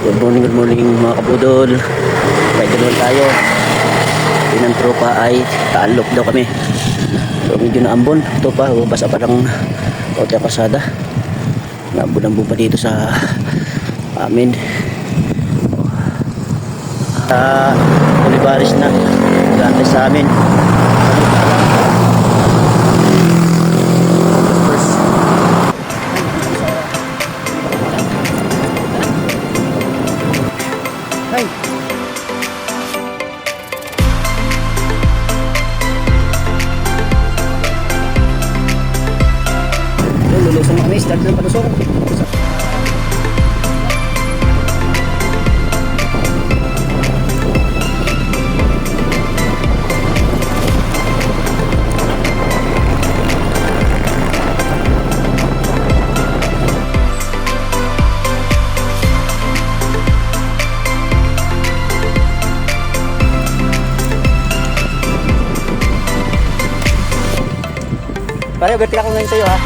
Good morning mga kabudol. May dalawan tayo. Pinang tropa ay taalok daw kami. So medyo naambon. Ito pa, basa pa lang kaunti ang kasada. Naambon-ambon pa dito sa amin. Olivares na. Gante sa amin. Hey. Lulusong kami, start ng palusong. Pare, vertical ako ngayon sa'yo ha.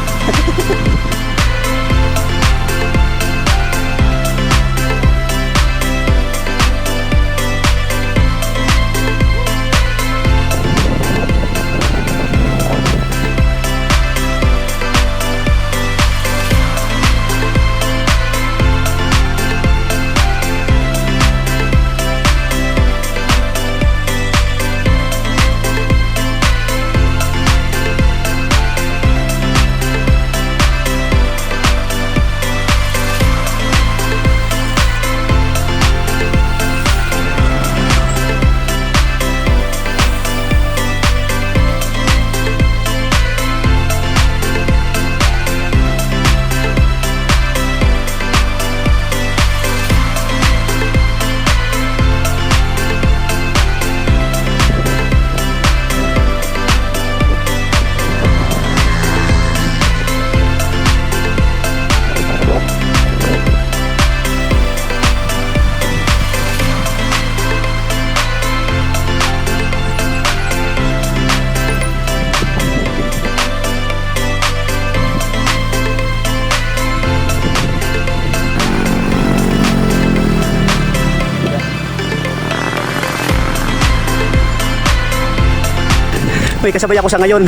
May kasabay ako sa ngayon.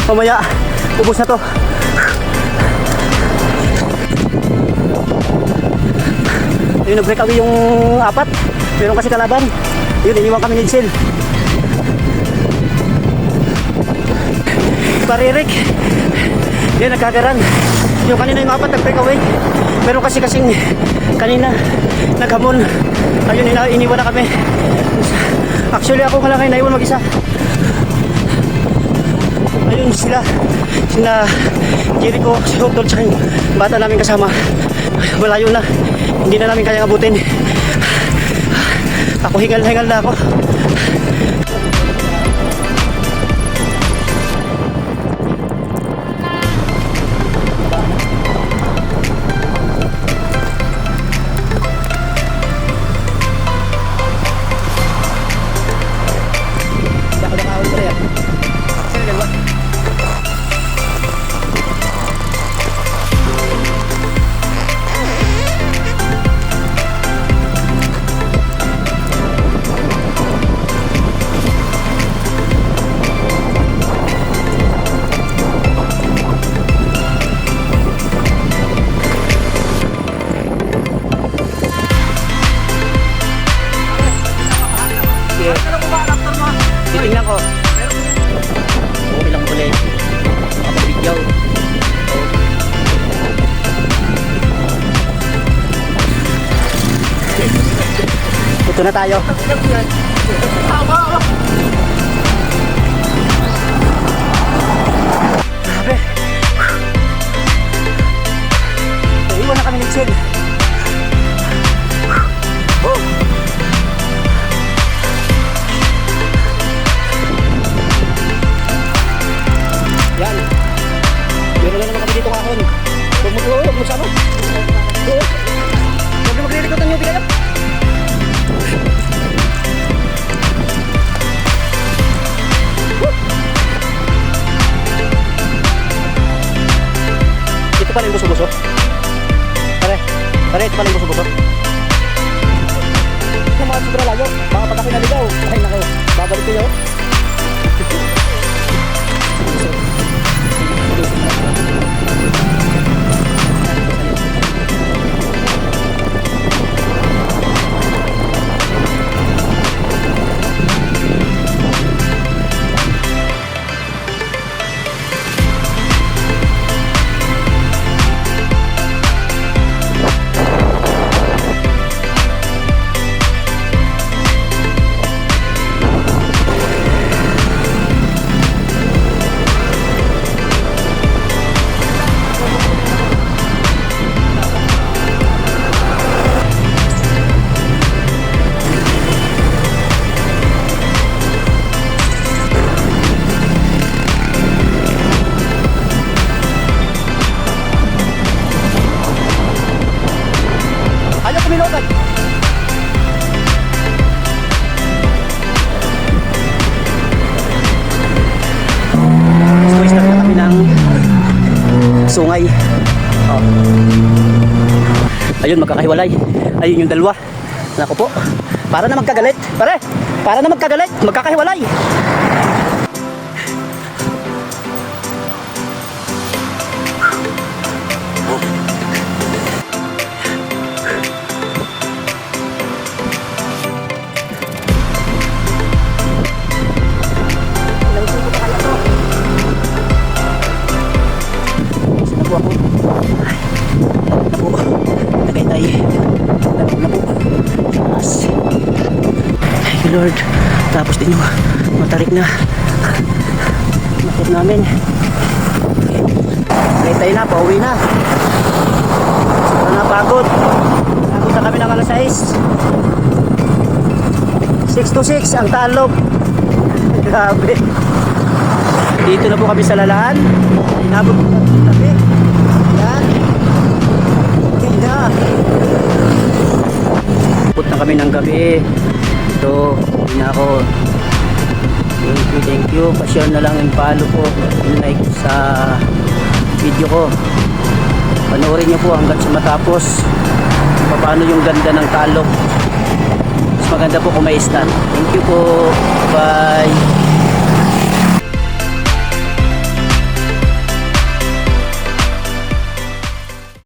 Mamaya, ubos na to. Ayun, nag-break away yung apat. Meron kasi kalaban. Yun, iniwan kami ni Giselle. Paririk. Yan, nagkagaran. Yung kanina yung apat, nag-break away. Meron kasi kasing kanina, naghamon. Ayun, iniwan na kami. Actually, ako nga lang kayo naiwan mag-isa. Ayun sila Jericho, si Hotdog, tsaka yung bata namin kasama. Malayo na, hindi na namin kaya abutin. Ako hingal-hingal na ako. Titingnan ko. Okay lang pala eh. Makapag-video. Ito na tayo. Grabe. Naiwan na kami ni Giselle. Yan. Meron na naman kami dito kahon. Huwag mo sama. Huwag na maglilikotan yung bigay. Ito pala yung buso-buso. Pare. Ito pala yung buso-buso. Yung mga sobra layo, mga patakin na ligaw. Ay nako, babalik ko yun. Ayaw kumilotan. Start na kami ng sungay. Oh. Ayun, magkakahiwalay. Ayun yung dalawa. Naku po. Para na magkagalit. Pare, para na magkagalit. Magkakahiwalay. Lord, tapos din yung matarik na motor namin. Tayo na, pauwi na. Sobrang napagod. Nagod na kami ng alas 6. 6 to 6 ang talog. Grabe. Dito na po kami sa Lalaan. Inabot po kami tabi. Yan. Okay na. Put na kami ng gabi. So, hindi na ako. Thank you. Pa-share na lang yung follow ko. Yung like sa video ko. Panoorin nyo po hanggang sa matapos. Paano yung ganda ng talog. Mas maganda po kung may stand. Thank you po. Bye.